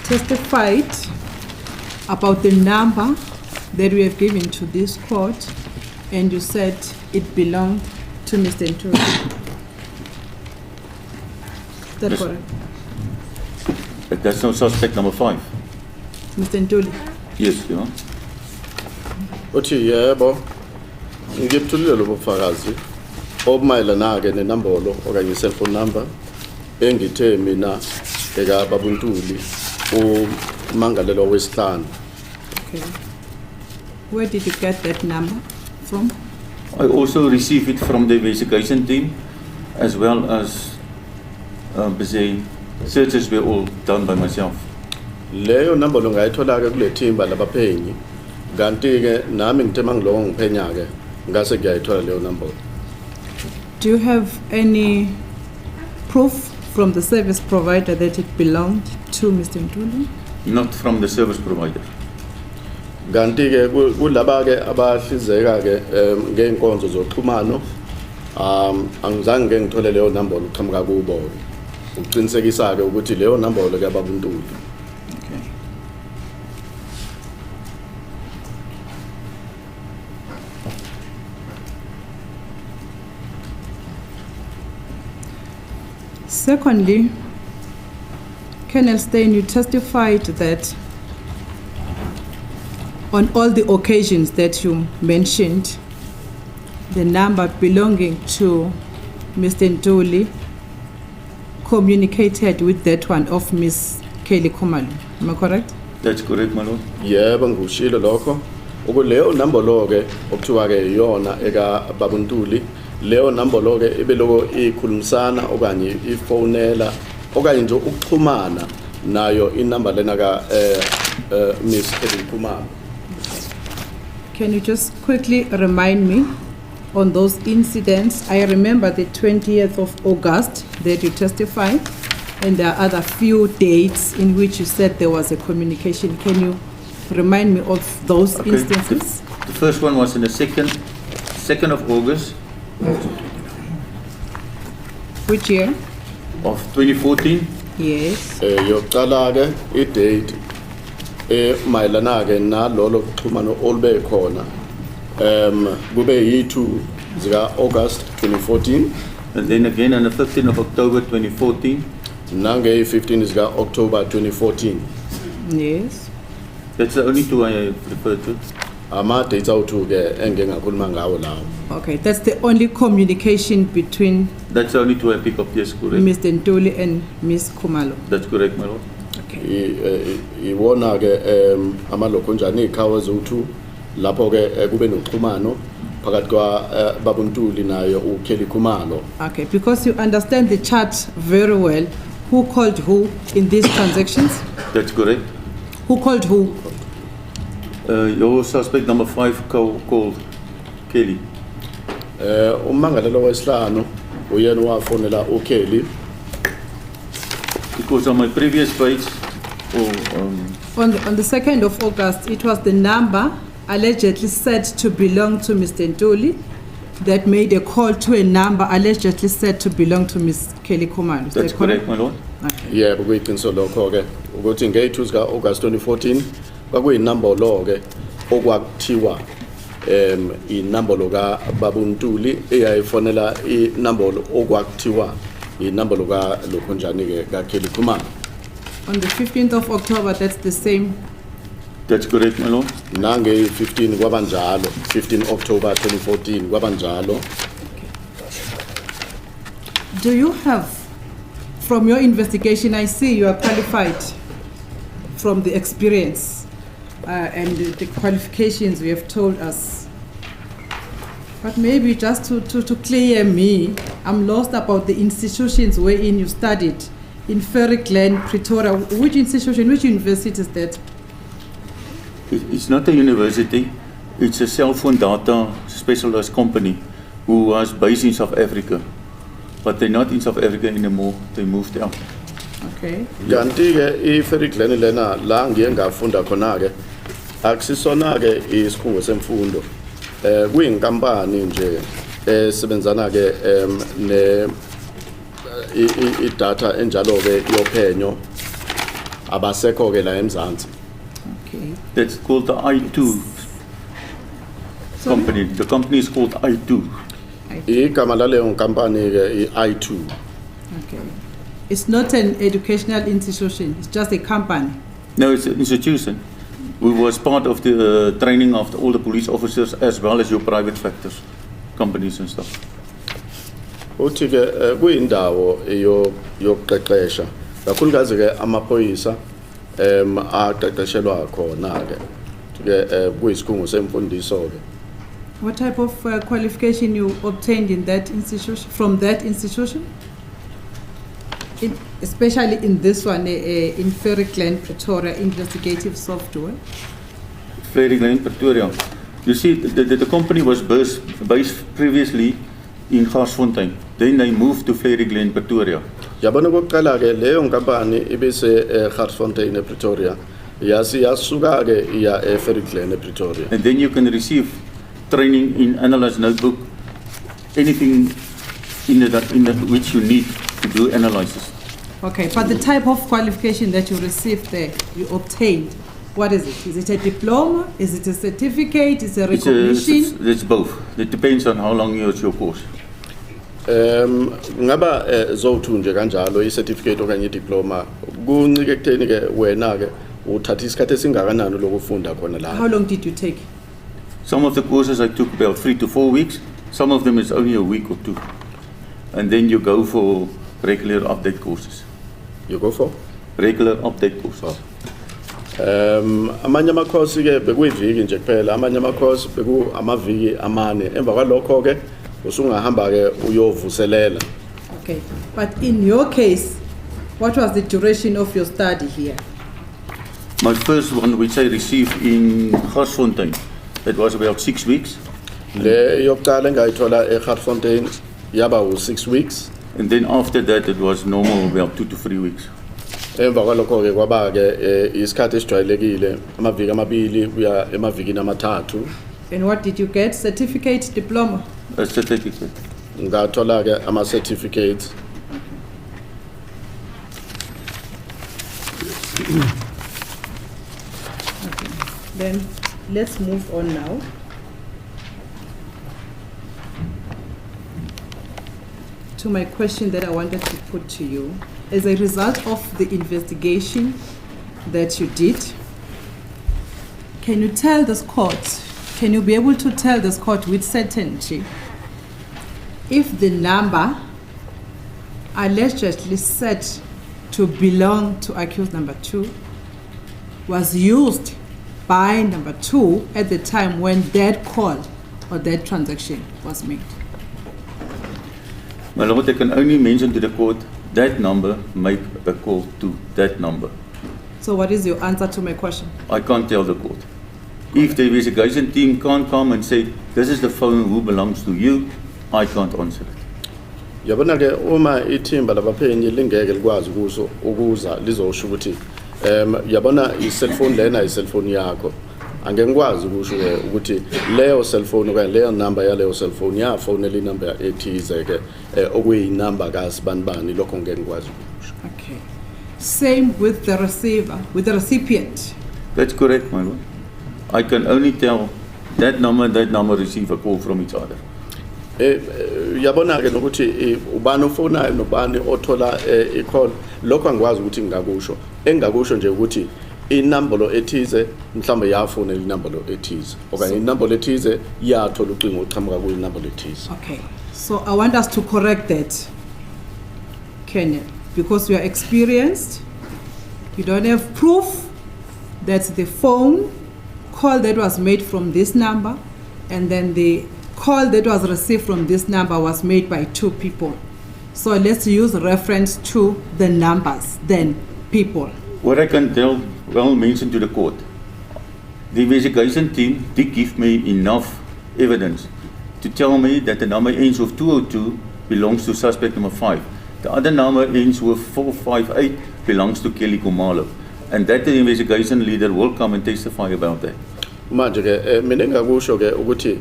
testified about the number that we have given to this court, and you said it belonged to Mr. Ntuli. Is that correct? That's no suspect number 5. Mr. Ntuli? Yes, you know. Uthi yebo ngikuthulile lo bufakazi obumayelana ke nenombolo okanye cell phone number engithe mina eka baba Ntuli umangalelwa wesihlanu. Okay. Where did you get that number from? I also received it from the investigation team, as well as the searches were all done by myself. Leyo nombolo ngayithola ke kule thimba labaphenyi kanti ke nami ngithe mangiloko ngiphenya ke ngase ngiyayithola leyo nombolo. Do you have any proof from the service provider that it belonged to Mr. Ntuli? Not from the service provider. Kanti ke kulaba ke abahlizeka ke ngeenkonzo zoxhumano angizange ngithole leyo nombolo uqhamuka kubo uqinisekisa ke ukuthi leyo nombolo ke baba Ntuli. Okay. Secondly, Colonel Steyn, you testified that on all the occasions that you mentioned, the number belonging to Mr. Ntuli communicated with that one of Miss Kelly Khumalo. Am I correct? That's correct, my lord. Yebo ngushilo lokho. Ukuleyo nombolo ke okuthiwa ke yona eka baba Ntuli, leyo nombolo ke ibeloko ikhulumisana okanye ifonela okanye nje ukuxhumana nayo inamba lena ka Miss Kelly Khumalo. Can you just quickly remind me on those incidents? I remember the 20th of August that you testified, and there are other few dates in which you said there was a communication. Can you remind me of those instances? The first one was on the 2nd of August Which year? of 2014. Yes. Yoqala ke i-date mayelana ke nalolo kuxhumano olube khona kube yi2 zika August 2014 And then again on the 15th of October 2014. nange 15 zika October 2014. Yes. That's the only two I referred to. Ama dates awu2 ke engingakhuluma ngawo lawo. Okay, that's the only communication between That's the only two I pick up, yes, correct. Mr. Ntuli and Miss Khumalo. That's correct, my lord. Okay. Iwona ke amalokho njani ikhawa zo2 lapho ke kube noxhumano phakathi kwa baba Ntuli nayo uKelly Khumalo. Okay, because you understand the chart very well, who called who in these transactions? That's correct. Who called who? Your suspect number 5 called Kelly. Umangalelo wesihlanu uyena wafonela uKelly. Because on my previous page, On the 2nd of August, it was the number allegedly said to belong to Mr. Ntuli that made a call to a number allegedly said to belong to Miss Kelly Khumalo. that's correct, my lord. Okay. Yebo kuyiqiniso lokho ke ukuthi nge2 zika August 2014 kwakuyinumber lo ke okwakuthiwa inumber ka baba Ntuli eyayifonela inumber okwakuthiwa inumber ka lokho njani ke ka Kelly Khumalo. On the 15th of October, that's the same. That's correct, my lord. Nange 15 kwabanjalo 15 October 2014 kwabanjalo. Do you have, from your investigation, I see you are qualified from the experience and the qualifications you have told us. But maybe just to clear me, I'm lost about the institutions wherein you studied. In Ferry Glen, Pretoria, which institution, which university is that? It's not a university. It's a cell phone data specialized company who was based in South Africa. But they're not in South Africa anymore. They moved out. Okay. Kanti ke iFerry Glen lena la ngiye ngafunda khona ke akusisona ke isikhungo semfundo. Kuyinkampani nje esebenzana ke ne idata enjalo ke yophenyo abasekho ke la eMzansi. Okay. That's called the I2 Sorry? company. The company is called I2. Igama laleyo nkampani ke I2. Okay. It's not an educational institution, it's just a company. No, it's an institution. We was part of the training of all the police officers as well as your private sectors, companies and stuff. Uthi ke kuyindawo yokuqeqesha kakhulukazi ke amaphoyisa aqeqeshelwa khona ke kuyisikhungo semfundiso ke. What type of qualification you obtained in that institution, from that institution? Especially in this one, in Ferry Glen, Pretoria, investigative software. Ferry Glen, Pretoria. You see, the company was based previously in Garsfontein. Then they moved to Ferry Glen, Pretoria. Yabona kokuqala ke leyo nkampani ibise eGarsfontein ePretoria. Yasuka ke iya eFerry Glen ePretoria. And then you can receive training in analyst notebook, anything in which you need to do analysis. Okay, but the type of qualification that you received there, you obtained, what is it? Is it a diploma? Is it a certificate? Is it a recognition? It's both. It depends on how long your course. Ngaba zowuthu nje kanjalo i-certificate okanye i-diploma kuncike ekutheni ke wena ke uthatha isikhathi esingakanani lokufunda khona la. How long did you take? Some of the courses I took about 3 to 4 weeks. Some of them is only a week or two. And then you go for regular update courses. You go for? Regular update courses. Amanye amakhosi ke bekuyiviki nje kuphela, amanye amakhosi beku amaviki amane. Emva kwalokho ke usungahamba ke uyovuselela. Okay, but in your case, what was the duration of your study here? My first one, which I received in Garsfontein, it was about 6 weeks. Le yokuqala engayithola eGarsfontein yaba u6 weeks. And then after that, it was normal about 2 to 3 weeks. Emva kwalokho ke kwaba ke isikhathi esijwayelekile amaviki amabili kuya emavikini amathathu. And what did you get? Certificate, diploma? A certificate. Ngathola ke ama certificates. Okay. Then let's move on now. To my question that I wanted to put to you. As a result of the investigation that you did, can you tell this court, can you be able to tell this court with certainty if the number allegedly said to belong to accused number 2 was used by number 2 at the time when that call or that transaction was made? My Lord, I can only mention to the court that number made a call to that number. So what is your answer to my question? I can't tell the court. If the investigation team can't come and say, this is the phone who belongs to you, I can't answer it. Yabona ke uma ithimba labaphenyi lingeke likwazi ukuza lizosho ukuthi yabona i-cellphone lena i-cellphone yakho. Angeke ngikwazi ukusho ukuthi leyo cellphone okanye leyo number yaleyo cellphone yafonela inumber ethize ke okuyinumber kaSibanibani lokho ngeke ngikwazi ukusho. Okay. Same with the receiver, with the recipient. That's correct, my Lord. I can only tell that number receive a call from each other. Yabona ke nokuthi ubani ufonayo nobani othola i-call lokho angikwazi ukuthi ngingakusho. Engakusho nje ukuthi inombolo ethize mhlambe yafonela inombolo ethize okanye inombolo ethize yathola ucingo oqhamuka kuyo inombolo ethize. Okay. So I want us to correct that, Kenya, because you are experienced. You don't have proof that the phone call that was made from this number and then the call that was received from this number was made by 2 people. So let's use reference to the numbers, then people. What I can tell, well mentioned to the court, the investigation team did give me enough evidence to tell me that the number ends with 202 belongs to suspect number 5. The other number ends with 458 belongs to Kelly Kumalo. And that the investigation leader will come and testify about that. Manje ke mina ngakusho ke ukuthi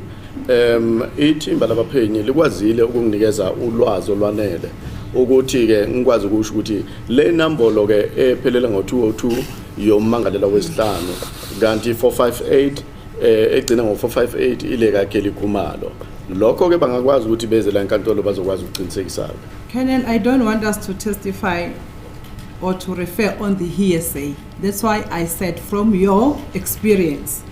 ithimba labaphenyi likwazile ukunginikeza ulwazi olwanele ukuthi ke ngikwazi ukusho ukuthi le number ke ephelela ngo202 yomangalela wesihlanu kanti 458 egcina ngo458 ile kakhe likhumalo lokho ke bangakwazi ukuthi beze la enkantolo bazokwazi ukuqinisekisa. Colonel, I don't want us to testify or to refer on the hearsay. That's why I said from your experience,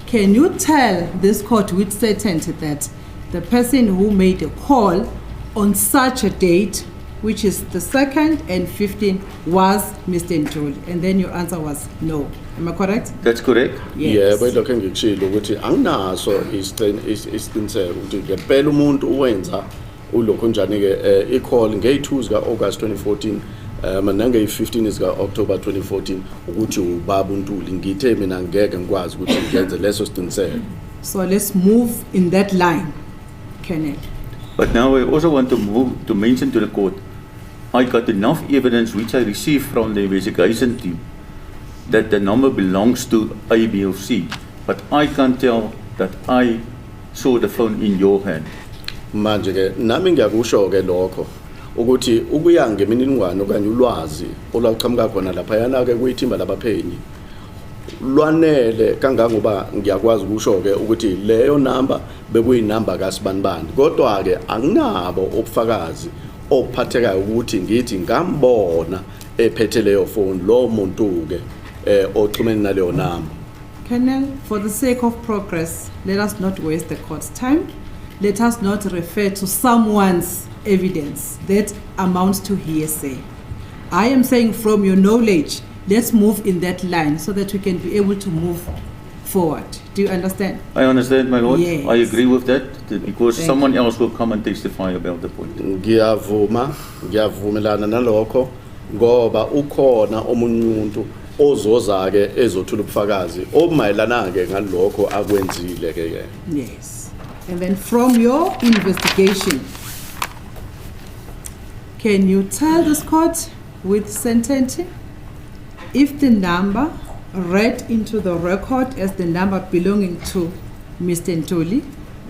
can you tell this court with certainty that the person who made a call on such a date, which is the 2nd and 15th, was Mr. Ntuli? And then your answer was no. Am I correct? That's correct. Yeah, bayilokho ngikushilo ukuthi anginaso isiqiniseko ukuthi ngempela umuntu uwenza ulokho njani ke i-call ngey2 zika August 2014 nange-15 zika October 2014 ukuthi ubaba uNtuli ngithe mina ngeke ngikwazi ukuthi ngenze leso siqiniseko. So let's move in that line, Colonel. But now I also want to mention to the court, I got enough evidence which I received from the investigation team that the number belongs to A, B, or C. But I can't tell that I saw the phone in your hand. Manje ke nami ngiyakusho ke lokho ukuthi ukuya ngemininingwane okanye ulwazi olwaqhamuka khona lapha yana ke kuyithimba labaphenyi lwanele kangangoba ngiyakwazi ukusho ke ukuthi leyo number bekuyinamba kaSibanibani kodwa ke anginabo ubufakazi ophathekayo ukuthi ngithi ngambona ephethe leyo phone lo muntu ke oxhumene naleyo number. Colonel, for the sake of progress, let us not waste the court's time. Let us not refer to someone's evidence that amounts to hearsay. I am saying from your knowledge, let's move in that line so that we can be able to move forward. Do you understand? I understand, my lord. Yes. I agree with that because someone else will come and testify about the point. Ngiyavumelana nalokho ngoba ukhona omunye umuntu ozoza ke ezothula ubufakazi obumayelana ke ngalokho akwenzile ke. Yes. And then from your investigation, can you tell this court with certainty if the number read into the record as the number belonging to Mr. Ntuli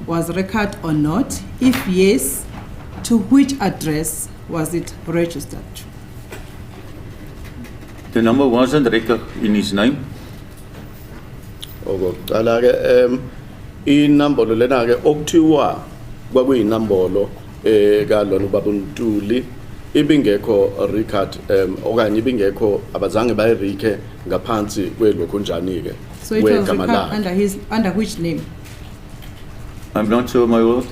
was record or not? If yes, to which address was it registered to? The number wasn't record in his name. Okokuqala ke inambolo lena ke okuthiwa kwakuyinambolo kalona ubaba uNtuli ibingekho record okanye ibingekho abazange bayirike ngaphansi kwelokho njani ke. So it was record under which name? I'm not sure, my lord.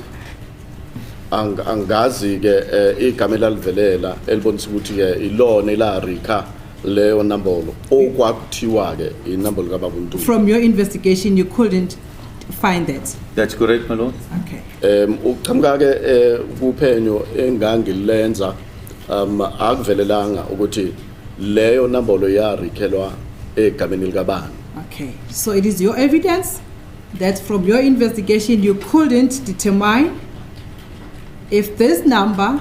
Angazi ke igama elalivelela elibonisa ukuthi ke ilona elarika leyo nambolo okwakuthiwa ke inambolo kababa uNtuli. From your investigation you couldn't find that? That's correct, my lord. Okay. Uqhamuka ke kuphenyo engangilenza akuvelelanga ukuthi leyo nambolo yarikhelwa egameni likabani. Okay. So it is your evidence that from your investigation you couldn't determine if this number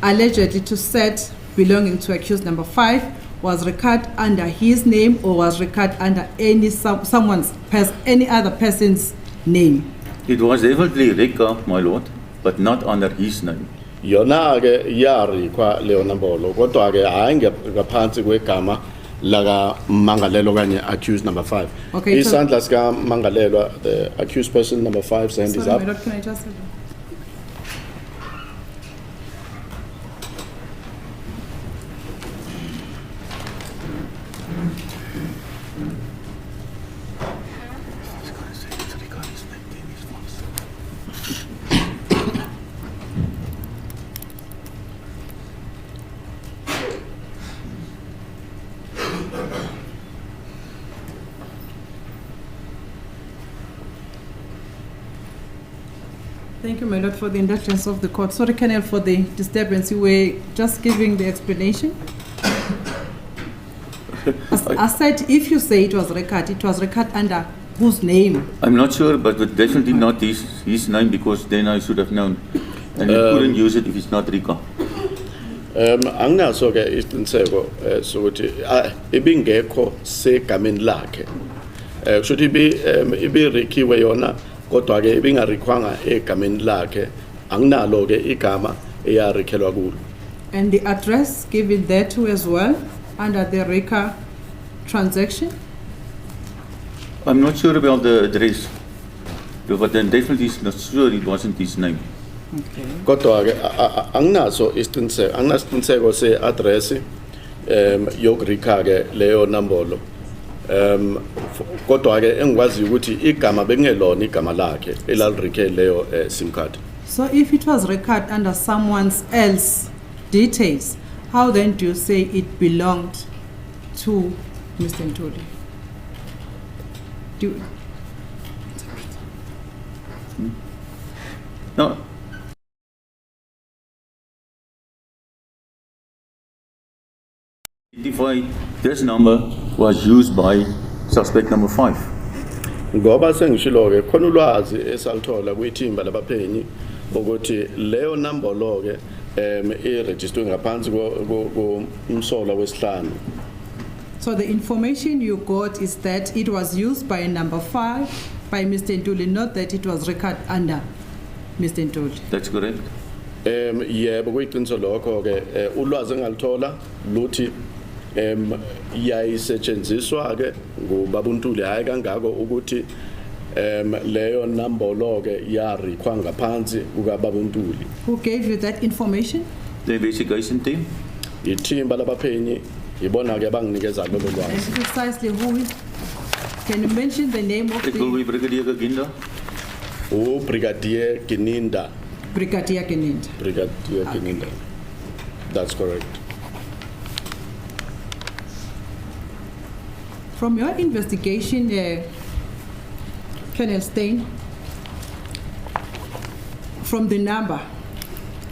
allegedly to set belonging to accused number 5 was recorded under his name or was recorded under any other person's name. It was definitely record, my lord, but not under his name. Yona ke yarikwa leyo nambolo kodwa ke hayi ngaphansi kwegama laka Mangalelo kanye accused number 5. Okay. Isandla sika Mangalelwa, the accused person number 5 hand is up. My lord, can I just Thank you, my lord, for the indulgence of the court. Sorry, Colonel, for the disturbance. You were just giving the explanation. I said, if you say it was recorded under whose name? I'm not sure, but definitely not his name because then I should have known. And you couldn't use it if it's not Rika. Anginaso ke isiqiniseko sokuthi ibingekho segameni lakhe. Should ibe rikiwe yona kodwa ke ibingarikwanga egameni lakhe anginalo ke igama eyarikhelwa kulo. And the address given there too as well, under the RECA transaction? I'm not sure about the address, but then definitely is not sure it wasn't his name. Okay. Kodwa ke anginaso isiqiniseko se-address yokurika ke leyo nambolo. Kodwa ke engikwazi ukuthi igama bekungelona igama lakhe elalirike leyo SIM card. So if it was recorded under someone else's details, how then do you say it belonged to Mr. Ntuli? No. This number was used by suspect number 5. Ngoba sengishilo ke khona ulwazi esalithola kwithimba labaphenyi ukuthi leyo nambolo ke iregistered ngaphansi komsola wesihlanu. So the information you got is that it was used by number 5 by Mr. Ntuli, not that it was recorded under Mr. Ntuli. That's correct. Yebo kuyiqiniso lokho ke ulwazi engalithola luthi yayisetshenziswa ke ngubaba uNtuli hayi kangako ukuthi leyo nambolo ke yarikwa ngaphansi kuka baba uNtuli. Who gave you that information? The investigation team. Ithimba labaphenyi ibona ke banginikeza lolo And lwazi. precisely who is? Can you mention the name of It will the be Brigadier Gaginda. Brigadier Gininda. Brigadier Keninda? Brigadier Gininda. That's correct. From your investigation, Colonel Stein, from the number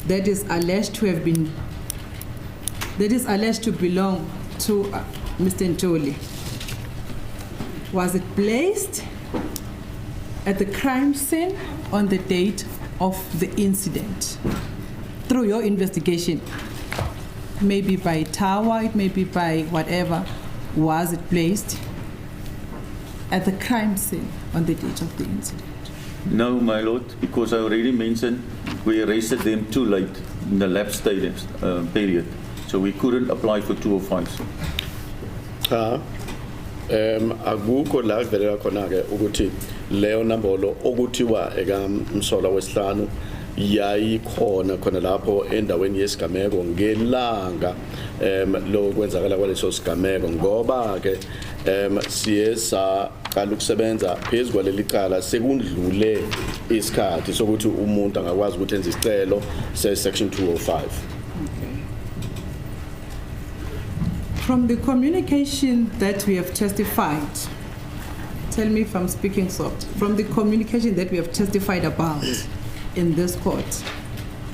that is alleged to have been, that is alleged to belong to Mr. Ntuli, was it placed at the crime scene on the date of the incident? Through your investigation, maybe by tower, it may be by whatever, was it placed at the crime scene on the date of the incident? No, my lord, because I already mentioned we arrested them too late in the lapse period, so we couldn't apply for 205. Akukho la kuvelela khona ke ukuthi leyo nambolo okuthiwa eka Msola wesihlanu yayikhona khona lapho endaweni yesigameko ngelanga lo kwenzakala kwaleso sigameko ngoba ke siyesa qala ukusebenza phezulu kwaleli cala sekundlule isikhathi sokuthi umuntu angakwazi ukuthi enze isicelo section 205. From the communication that we have testified, tell me if I'm speaking soft, from the communication that we have testified about in this court,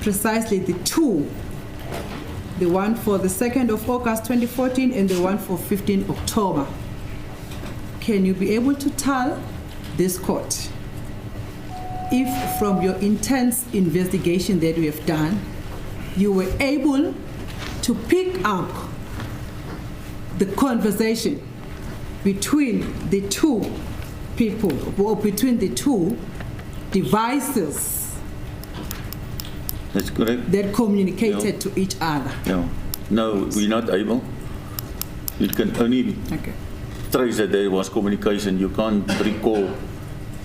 precisely the two, the one for the 2nd of August 2014 and the one for 15 October, can you be able to tell this court if from your intense investigation that we have done, you were able to pick up the conversation between the two people or between the two devices? That's correct. That communicated to each other? No, we're not able. You can only trace that there was communication. You can't recall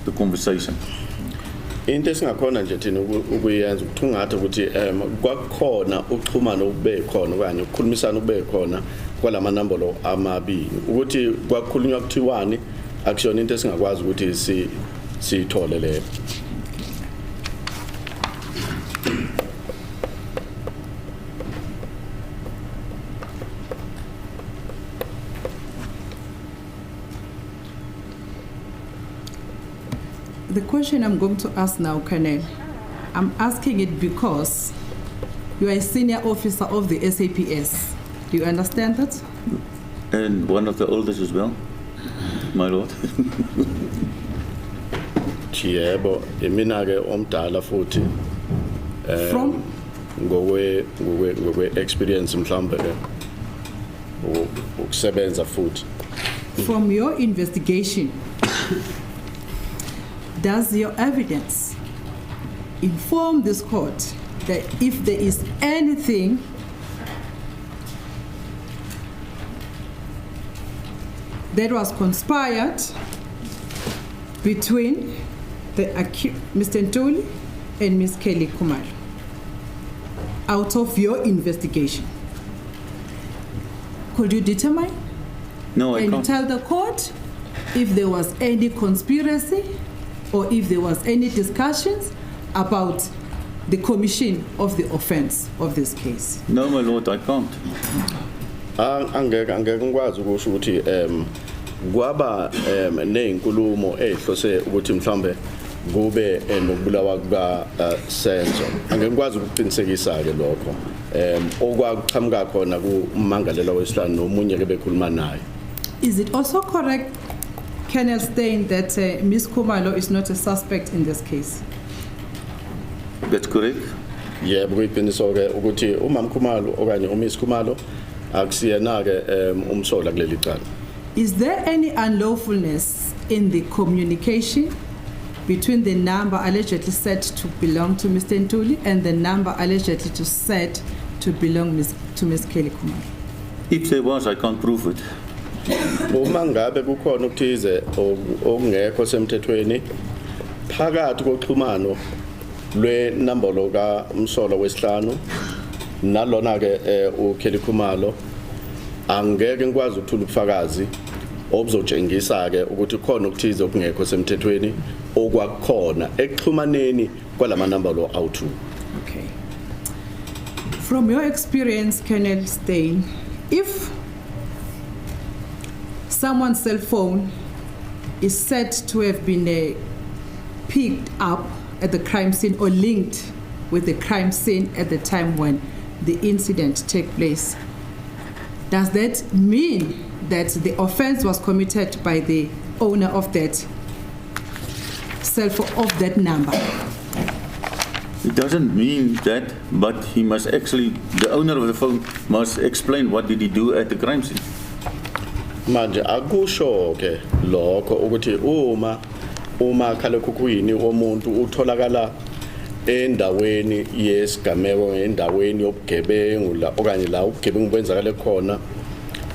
the conversation. Into esingakhona nje thina ukuyenza ukuthungatha ukuthi kwakhona uxhumano okube khona okanye ukukhulumisana okube khona kwalama nambolo amabili ukuthi kwakhulunywa kuthiwani action into esingakwazi ukuthi sithole leyo. The question I'm going to ask now, Colonel, I'm asking it because you are a senior officer of the SAPS. Do you understand that? And one of the oldest as well, my lord. Yebo, mina ke omdala futhi. From? Ngowe experience mhlambe ke ukusebenza futhi. From your investigation, does your evidence inform this court that if there is anything that was conspired between Mr. Ntuli and Ms. Kelly Khumalo out of your investigation? Could you determine? No, I And can't. tell the court if there was any conspiracy or if there was any discussions about the commission of the offense of this case. No, my lord, I can't. Angeke ngikwazi ukusho ukuthi kwaba nezinkulumo ezihlose ukuthi mhlambe kube nokubulawa kuka Senzo. Angeke ngikwazi ukuqinisekisa ke lokho. Okwakuqhamuka khona kumangalela wesihlanu nomunye ke bekhuluma naye. Is it also correct, Colonel Steyn, that Ms. Khumalo is not a suspect in this case? That's correct. Yebo kuyiqiniso ke ukuthi umam Khumalo okanye uMiss Khumalo akusiyena ke umsola kuleli cala. Is there any unlawfulness in the communication between the number allegedly said to belong to Mr. Ntuli and the number allegedly said to belong to Ms. Kelly Khumalo? If there was, I can't prove it. Uma ngabe kukhona ukuthize okungekho semthethweni phakathi koxhumano lwenambolo ka Msolo wesihlanu nalona ke uKelly Khumalo, angeke ngikwazi ukuthula ubufakazi obuzotshengisa ke ukuthi khona ukuthize okungekho semthethweni okwakukhona ekuxhumaneni kwalamanambolo awu2. Okay. From your experience, Colonel Steyn, if someone's cell phone is said to have been picked up at the crime scene or linked with the crime scene at the time when the incident took place, does that mean that the offense was committed by the owner of that cell phone, of that number? It doesn't mean that, but he must actually, the owner of the phone must explain what did he do at the crime scene. Manje akusho ke lokho ukuthi uma khalekhukhwini womuntu utholakala endaweni yesigameko, endaweni yobugebengu la okanye la ubugebengu benzakale khona,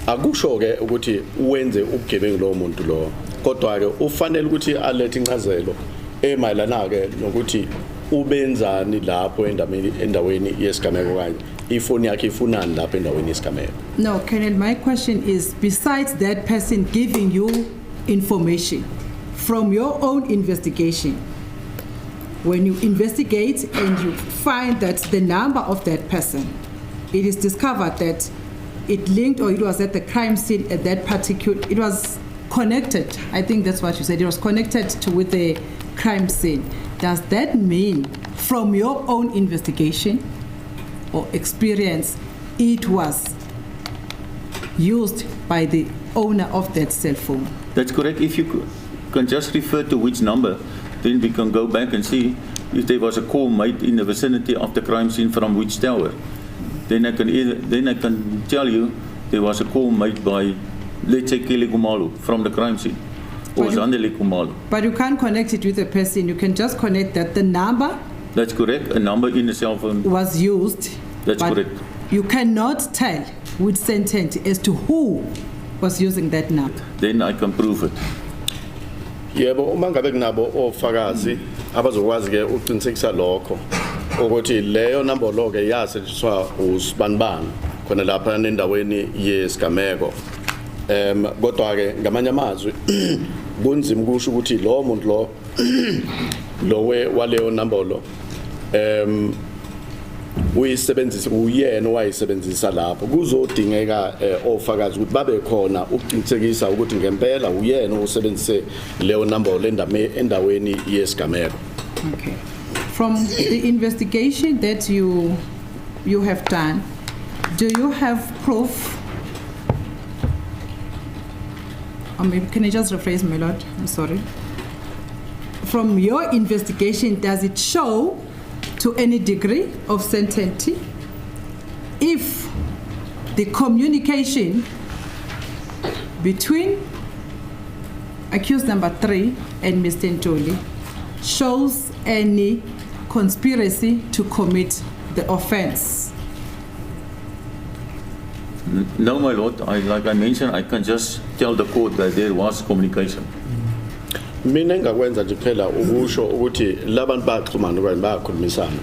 akusho ke ukuthi uwenze ubugebengu lo muntu lo, kodwa ke ufanele ukuthi alethe incazelo emayelana ke nokuthi ubenzani lapho endaweni yesigameko kanye ifoni yakhe ifunani lapho endaweni yesigameko. No, Colonel, my question is, besides that person giving you information from your own investigation, when you investigate and you find that the number of that person, it is discovered that it linked or it was at the crime scene at that particular, it was connected, I think that's what you said, it was connected to with the crime scene. Does that mean from your own investigation or experience, it was used by the owner of that cell phone? That's correct. If you can just refer to which number, then we can go back and see if there was a call made in the vicinity of the crime scene from which tower. Then I can tell you there was a call made by, let's say, Kelly Khumalo from the crime scene, or Zandile Mshololo. But you can't connect it with a person. You can just connect that the number. That's correct. A number in the cell phone was used. That's but correct. You cannot tell with certainty as to who was using that number. Then I can prove it. Yebo, uma ngabe kunabo ofakazi abazokwazi ke uqinisekisa lokho ukuthi leyo nambolo ke yasetshenziswa usibanibani khona lapha endaweni yesigameko. Kodwa ke ngamanye amazwi kunzima ukusho ukuthi lo muntu lo waleyo nambolo uyisebenzisa uyena wayisebenzisa lapho, kuzodingeka ofakazi ukuthi babe khona ukuqinisekisa ukuthi ngempela uyena usebenzise leyo nambolo endaweni yesigameko. Okay. From the investigation that you have done, do you have proof? Or maybe can I just rephrase, my lord? I'm sorry. From your investigation, does it show to any degree of certainty if the communication between accused number 3 and Mr. Ntuli shows any conspiracy to commit the offense? No, my lord. Like I mentioned, I can just tell the court that there was communication. Mina engakwenza nje kuphela ukusho ukuthi labantu baxhumana okanye bayakhulumisana.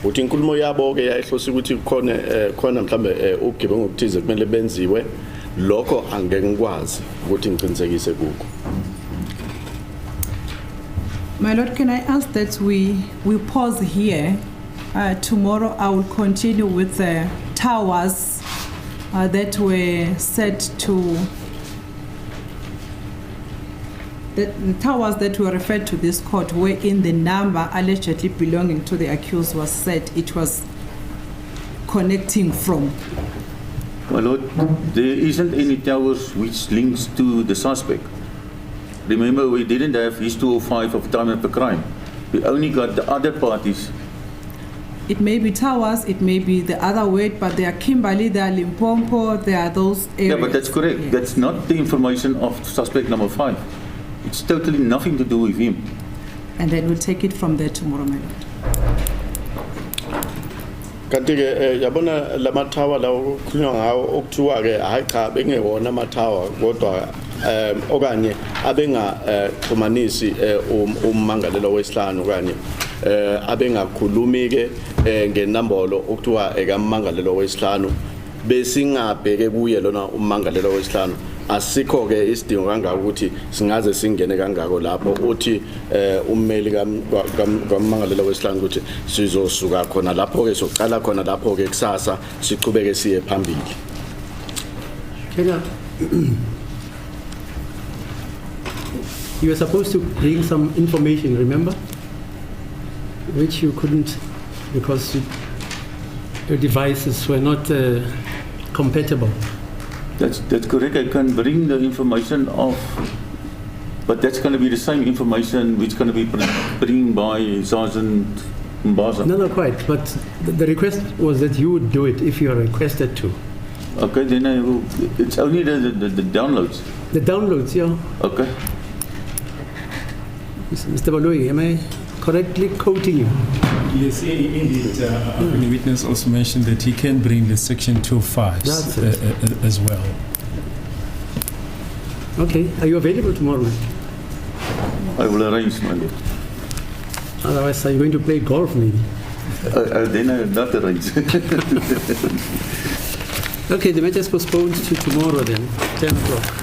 Uthi inkulumo yabo ke yayihlosa ukuthi khona mhlambe ubugebengu obuthize kumele benziwe. Lokho angeke ngikwazi ukuthi ngiqinisekise kukho. My lord, can I ask that we pause here? Tomorrow I will continue with the towers that were set to the towers that were referred to this court, wherein the number allegedly belonging to the accused was said it was connecting from. My lord, there isn't any towers which links to the suspect. Remember, we didn't have his 205 of time of the crime. We only got the other parties. It may be towers, it may be the other word, but they are Kimberley, they are Limpopo, they are those areas. Yeah, but that's correct. Yes. That's not the information of suspect number 5. It's totally nothing to do with him. And then we'll take it from there tomorrow, my lord. Kanti ke yabona lamathawa lawo kukhulunywa ngawo okuthiwa ke hayi cha bengewona amathawa kodwa okanye abenga xumanisi ummangalelo wesihlanu okanye abengakhulumi ke ngenambolo okuthiwa ekammangalelo wesihlanu besingabheke kuye lona ummangalelo wesihlanu asikho ke isidingo kangaka ukuthi singaze singene kangako lapho uthi ummeli kammangalelo wesihlanu ukuthi sizosuka khona lapho ke soqala khona lapho ke kusasa siqhubeke siye phambili. You were supposed to bring some information, remember? Which you couldn't because your devices were not compatible. That's correct. I can bring the information of, but that's going to be the same information which is going to be bring by Sergeant Mbaza. No, not quite. But the request was that you would do it if you are requested to. Okay, then I will. It's only the downloads. The downloads, yeah. Okay. Mr. Baloi, am I correctly quoting you? Yes, indeed. The witness also mentioned that he can bring the section 205s as well. Okay. Are you available tomorrow? I will arrange, my lord. Otherwise, are you going to play golf maybe? Then I will not arrange. Okay, the matter is postponed to tomorrow then, 10 o'clock.